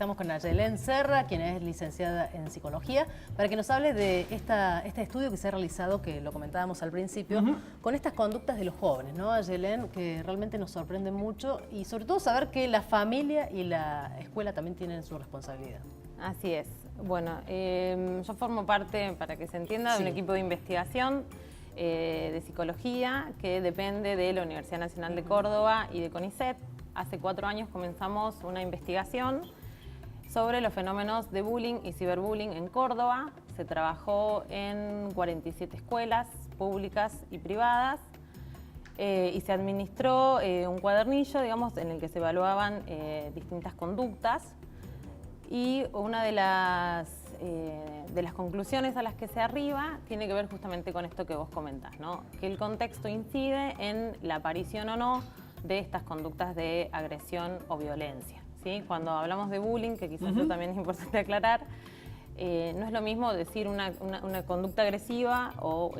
Estamos con Ayelén Serra, quien es licenciada en Psicología, para que nos hable de este estudio que se ha realizado, que lo comentábamos al principio, con estas conductas de los jóvenes, ¿no, Ayelén? Que realmente nos sorprende mucho y sobre todo saber que la familia y la escuela también tienen su responsabilidad. Así es. Bueno, yo formo parte, para que se entienda, de un equipo de investigación de psicología que depende de la Universidad Nacional de Córdoba y de CONICET. Hace 4 años comenzamos una investigación sobre los fenómenos de bullying y ciberbullying en Córdoba. Se trabajó en 47 escuelas públicas y privadas y se administró un cuadernillo, digamos, en el que se evaluaban distintas conductas. Y una de las conclusiones a las que se arriba tiene que ver justamente con esto que vos comentás, ¿no? Que el contexto incide en la aparición o no de estas conductas de agresión o violencia, ¿sí? Cuando hablamos de bullying, que quizás eso también es importante aclarar, no es lo mismo decir una conducta agresiva o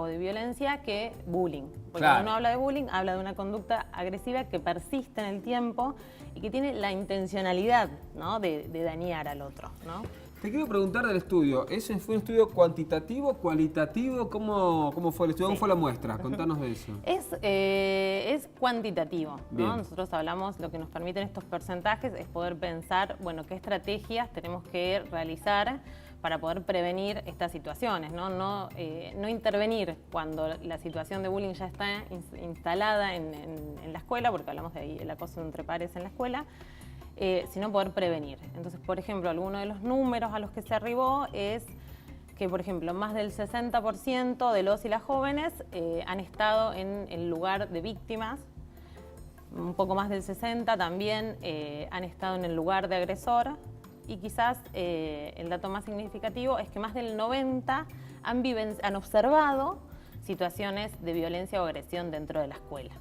de violencia que bullying. Porque cuando uno habla de bullying, habla de una conducta agresiva que persiste en el tiempo y que tiene la intencionalidad, ¿no?, de dañar al otro, ¿no? Te quiero preguntar del estudio. ¿Ese fue un estudio cuantitativo, cualitativo? ¿Cómo fue el estudio? ¿Cómo fue la muestra? Contanos de eso. Es cuantitativo, Bien. ¿no? Nosotros hablamos, lo que nos permiten estos porcentajes es poder pensar, bueno, qué estrategias tenemos que realizar para poder prevenir estas situaciones, ¿no? No intervenir cuando la situación de bullying ya está instalada en la escuela, porque hablamos de ahí el acoso entre pares en la escuela, sino poder prevenir. Entonces, por ejemplo, alguno de los números a los que se arribó es que, por ejemplo, más del 60% de los y las jóvenes han estado en el lugar de víctimas, un poco más del 60% también han estado en el lugar de agresor, y quizás el dato más significativo es que más del 90% han observado situaciones de violencia o agresión dentro de la escuela.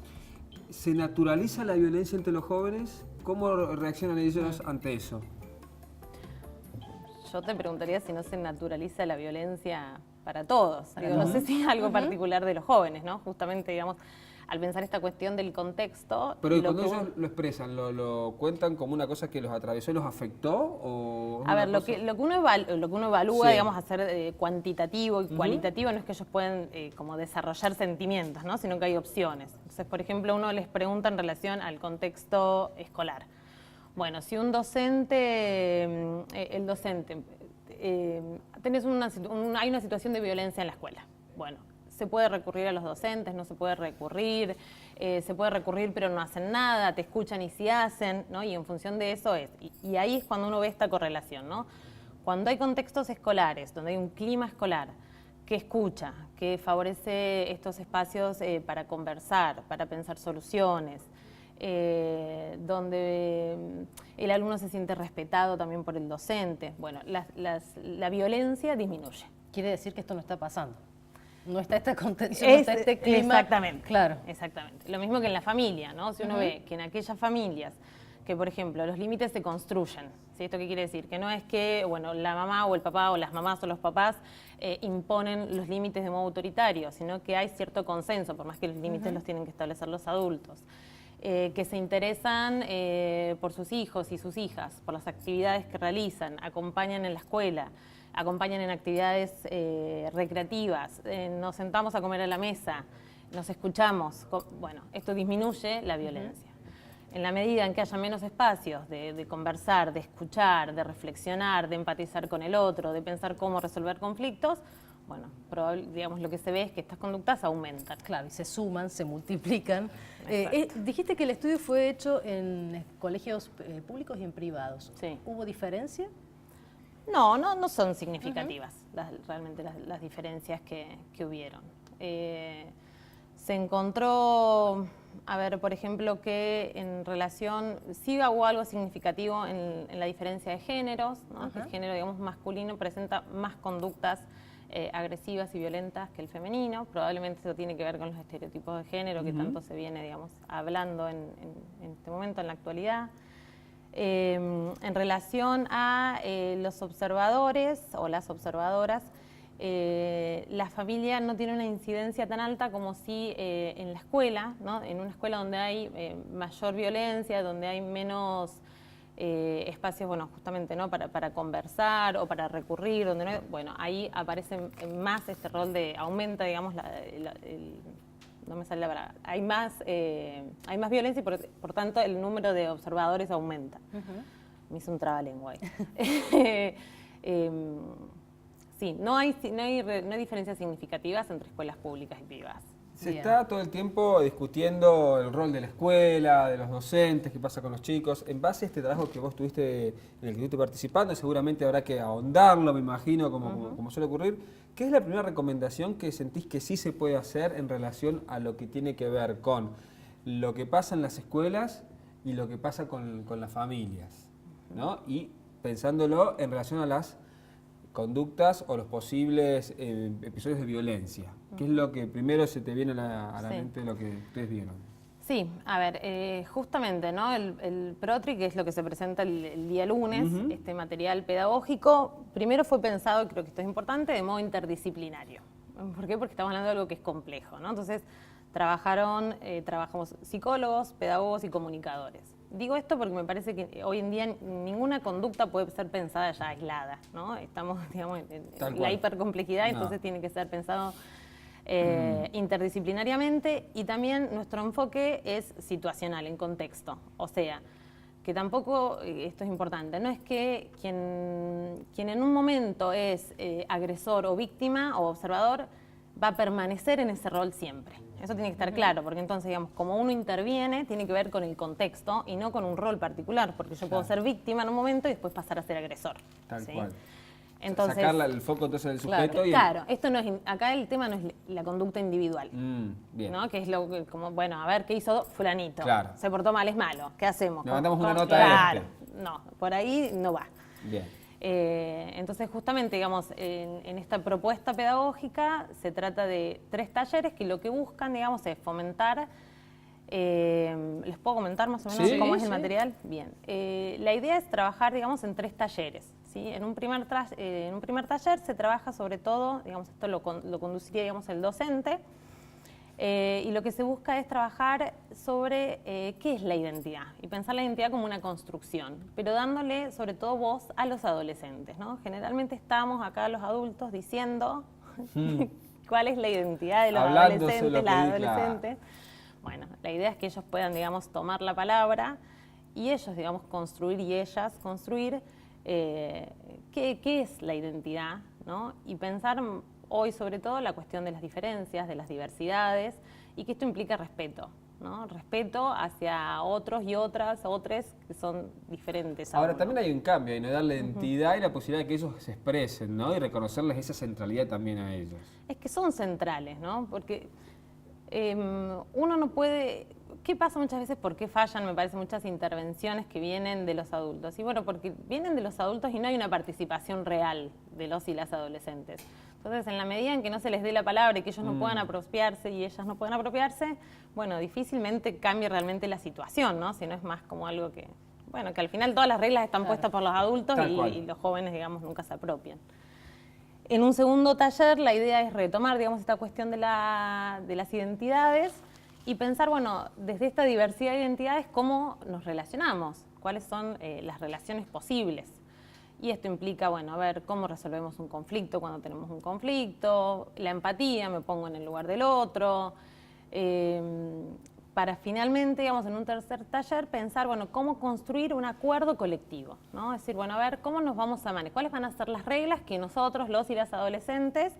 ¿Se naturaliza la violencia entre los jóvenes? ¿Cómo reaccionan ellos ante eso? Yo te preguntaría si no se naturaliza la violencia para todos. Digo, no sé si es algo particular de los jóvenes, ¿no? Justamente, digamos, al pensar esta cuestión del contexto... Pero cuando ellos lo expresan, ¿lo cuentan como una cosa que los atravesó y los afectó? ¿O a ver, lo que uno evalúa, digamos, hacer cuantitativo y cualitativo, no es que ellos pueden como desarrollar sentimientos, ¿no?, sino que hay opciones. Entonces, por ejemplo, uno les pregunta en relación al contexto escolar. Bueno, si un docente, el docente, hay una situación de violencia en la escuela. Bueno, se puede recurrir a los docentes, no se puede recurrir, pero no hacen nada, te escuchan y sí hacen, ¿no? Y en función de eso es. Y ahí es cuando uno ve esta correlación, ¿no? Cuando hay contextos escolares, donde hay un clima escolar que escucha, que favorece estos espacios para conversar, para pensar soluciones, donde el alumno se siente respetado también por el docente, bueno, la violencia disminuye. Quiere decir que esto no está pasando. No está esta contención, no está este clima. Exactamente. Claro. Exactamente. Lo mismo que en la familia, ¿no? Si uno ve que en aquellas familias que, por ejemplo, los límites se construyen, ¿sí? ¿Esto qué quiere decir? Que no es que, bueno, la mamá o el papá o las mamás o los papás imponen los límites de modo autoritario, sino que hay cierto consenso, por más que los límites los tienen que establecer los adultos. Que se interesan por sus hijos y sus hijas, por las actividades que realizan, acompañan en la escuela, acompañan en actividades recreativas, nos sentamos a comer a la mesa, nos escuchamos. Bueno, esto disminuye la violencia. En la medida en que haya menos espacios de conversar, de escuchar, de reflexionar, de empatizar con el otro, de pensar cómo resolver conflictos, bueno, digamos, lo que se ve es que estas conductas aumentan. Claro, y se suman, se multiplican. Dijiste que el estudio fue hecho en colegios públicos y en privados. Sí. ¿Hubo diferencia? No son significativas realmente las diferencias que hubieron. Se encontró, a ver, por ejemplo, que en relación, sí hubo algo significativo en la diferencia de géneros, ¿no? El género, digamos, masculino presenta más conductas agresivas y violentas que el femenino. Probablemente eso tiene que ver con los estereotipos de género que tanto se viene, digamos, hablando en este momento, en la actualidad. En relación a los observadores o las observadoras, la familia no tiene una incidencia tan alta como si en la escuela, ¿no? En una escuela donde hay mayor violencia, donde hay menos espacios, bueno, justamente, ¿no? Para conversar o para recurrir, donde no, bueno, ahí aparece más este rol de, aumenta, digamos, no me sale la palabra, hay más violencia y por tanto el número de observadores aumenta. Me hizo un trabalengua ahí. Sí, no hay diferencias significativas entre escuelas públicas y privadas. Se está todo el tiempo discutiendo el rol de la escuela, de los docentes, qué pasa con los chicos. En base a este trabajo que vos tuviste, en el que estuviste participando, seguramente habrá que ahondarlo, me imagino, como suele ocurrir. ¿Qué es la primera recomendación que sentís que sí se puede hacer en relación a lo que tiene que ver con lo que pasa en las escuelas y lo que pasa con las familias, ¿no? Y pensándolo en relación a las conductas o los posibles episodios de violencia? ¿Qué es lo que primero se te viene a la mente de lo que ustedes vieron? Sí, a ver, justamente, ¿no? El PROTRI, que es lo que se presenta el día lunes, este material pedagógico, primero fue pensado, y creo que esto es importante, de modo interdisciplinario. ¿Por qué? Porque estamos hablando de algo que es complejo, ¿no? Entonces, trabajamos psicólogos, pedagogos y comunicadores. Digo esto porque me parece que hoy en día ninguna conducta puede ser pensada ya aislada, ¿no? Estamos, digamos, en la hipercomplejidad, entonces tiene que ser pensado interdisciplinariamente, y también nuestro enfoque es situacional, en contexto. O sea, que tampoco, esto es importante, no es que quien en un momento es agresor o víctima o observador va a permanecer en ese rol siempre. Eso tiene que estar claro, porque entonces, digamos, como uno interviene, tiene que ver con el contexto y no con un rol particular, porque yo puedo ser víctima en un momento y después pasar a ser agresor. Tal ¿sí? cual. Entonces, sacar el foco entonces del sujeto. Claro, esto no es, acá el tema no es la conducta individual, bien. ¿no? Que es lo que, como, bueno, a ver, ¿qué hizo fulanito? Claro. Se portó mal, es malo, ¿qué hacemos? Levantamos una nota Claro, no, por ahí no va. Bien. Entonces, justamente, digamos, en esta propuesta pedagógica se trata de 3 talleres que lo que buscan, digamos, es fomentar. ¿Les puedo comentar más o menos cómo es el material? Bien. La idea es trabajar, digamos, en 3 talleres. ¿sí? En un primer taller se trabaja sobre todo, digamos, esto lo conduciría, digamos, el docente. Y lo que se busca es trabajar sobre qué es la identidad y pensar la identidad como una construcción, pero dándole sobre todo voz a los adolescentes, ¿no? Generalmente estamos acá los adultos diciendo cuál es la identidad de los adolescentes, las adolescentes. Bueno, la idea es que ellos puedan, digamos, tomar la palabra y ellos, digamos, construir y ellas construir qué es la identidad, ¿no? Y pensar hoy, sobre todo, la cuestión de las diferencias, de las diversidades, y que esto implica respeto, ¿no? Respeto hacia otros y otras que son diferentes. Ahora, también hay un cambio, y no darle identidad y la posibilidad de que ellos se expresen, ¿no? Y reconocerles esa centralidad también a ellos. Es que son centrales, ¿no? Porque uno no puede... ¿Qué pasa muchas veces? ¿Por qué fallan, me parece, muchas intervenciones que vienen de los adultos? Y bueno, porque vienen de los adultos y no hay una participación real de los y las adolescentes. Entonces, en la medida en que no se les dé la palabra y que ellos no puedan apropiarse y ellas no puedan apropiarse, bueno, difícilmente cambie realmente la situación, ¿no? Si no es más como algo que, bueno, que al final todas las reglas están puestas por los adultos y los jóvenes, digamos, nunca se apropian. En un segundo taller, la idea es retomar, digamos, esta cuestión de las identidades y pensar, bueno, desde esta diversidad de identidades, cómo nos relacionamos, cuáles son las relaciones posibles. Y esto implica, bueno, a ver cómo resolvemos un conflicto cuando tenemos un conflicto, la empatía, me pongo en el lugar del otro, para finalmente, digamos, en un tercer taller, pensar, bueno, cómo construir un acuerdo colectivo, ¿no? Es decir, bueno, a ver, cómo nos vamos a manejar, cuáles van a ser las reglas que nosotros, los y las adolescentes,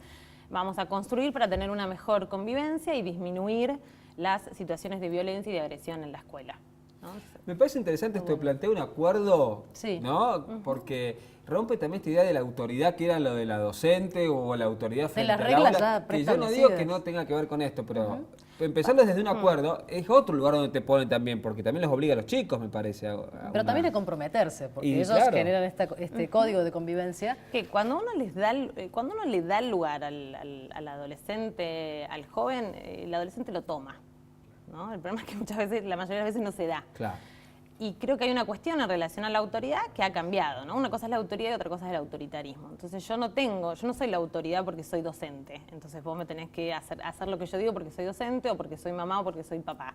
vamos a construir para tener una mejor convivencia y disminuir las situaciones de violencia y de agresión en la escuela, ¿no? Me parece interesante esto de plantear un acuerdo, ¿no? Porque rompe también esta idea de la autoridad que era lo de la docente o la autoridad frente al aula, que yo no digo que no tenga que ver con esto, pero empezando desde un acuerdo es otro lugar donde te ponen también, porque también los obliga a los chicos, me parece. Pero también a comprometerse, porque ellos generan este código de convivencia. Que cuando uno le da el lugar al adolescente, al joven, el adolescente lo toma, ¿no? El problema es que muchas veces, la mayoría de las veces no se da. Claro. Y creo que hay una cuestión en relación a la autoridad que ha cambiado, ¿no? Una cosa es la autoridad y otra cosa es el autoritarismo. Entonces yo no soy la autoridad porque soy docente. Entonces vos me tenés que hacer lo que yo digo porque soy docente o porque soy mamá o porque soy papá.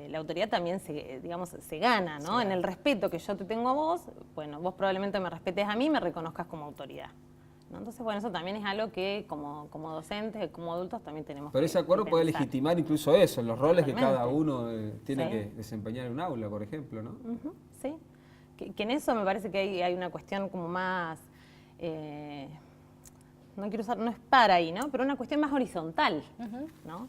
la autoridad también se gana, ¿no? Sí. En el respeto que yo te tengo a vos, bueno, vos probablemente me respetes a mí y me reconozcas como autoridad, ¿no? Entonces, bueno, eso también es algo que como docentes, como adultos también tenemos Pero que ese acuerdo puede pensar. legitimar incluso eso, los roles que Totalmente. cada uno tiene Sí. que desempeñar en un aula, por ejemplo, ¿no? Ujú, sí, que en eso me parece que hay una cuestión como más, no quiero usar, no es para ahí, ¿no? Pero una cuestión más horizontal, ¿no?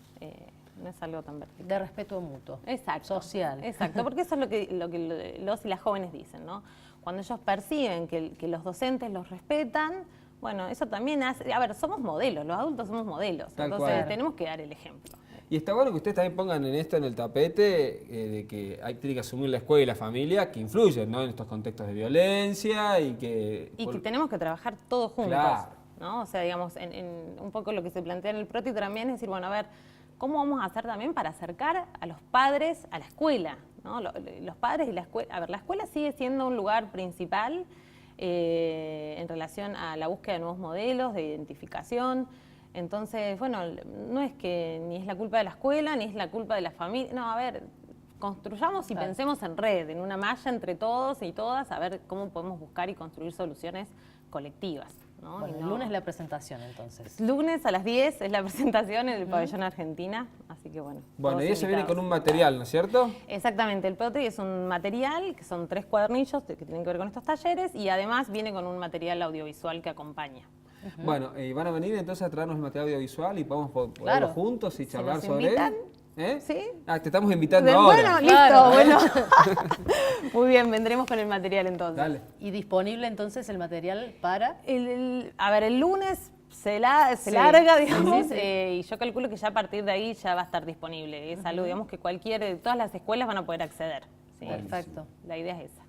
No es algo tan vertical. De respeto mutuo. Exacto. Social. Exacto, porque eso es lo que los y las jóvenes dicen, ¿no? Cuando ellos perciben que los docentes los respetan, bueno, eso también hace, a ver, somos modelos, los adultos somos modelos, Tal entonces cual. tenemos que dar el ejemplo. Y está bueno que ustedes también pongan en esto en el tapete de que tiene que asumir la escuela y la familia que influyen, ¿no? En estos contextos de violencia y que... Y que tenemos que trabajar todos juntos, Claro. ¿no? O sea, digamos, en un poco lo que se plantea en el PROTI también es decir, bueno, a ver, ¿cómo vamos a hacer también para acercar a los padres a la escuela, ¿no? Los padres y la escuela, a ver, la escuela sigue siendo un lugar principal en relación a la búsqueda de nuevos modelos, de identificación. Entonces, bueno, no es que ni es la culpa de la escuela, ni es la culpa de la familia. No, a ver, construyamos y pensemos en red, en una malla entre todos y todas, a ver cómo podemos buscar y construir soluciones colectivas, ¿no? Bueno, Y el no- lunes la presentación entonces. Lunes a las 10 es la presentación en el pabellón Argentina, así que bueno. Bueno, todos y eso viene con invitados. un material, ¿no es cierto? Exactamente, el PROTI es un material, que son 3 cuadernillos que tienen que ver con estos talleres, y además viene con un material audiovisual que acompaña. Bueno, y van a venir entonces a traernos el material audiovisual y podemos ponerlo Claro. juntos y ¿Se charlar nos sobre invitan? él. ¿Eh? ¿Sí? Ah, te estamos invitando Bueno, ahora. listo, Claro. bueno. Muy bien, vendremos con el material entonces. Dale. Y disponible entonces el material para... A ver, el lunes se larga, digamos, Sí, sí. y yo calculo que ya a partir de ahí ya va a estar disponible. Es algo, digamos, que todas las escuelas van a poder acceder. ¿sí? Perfecto. La idea es esa.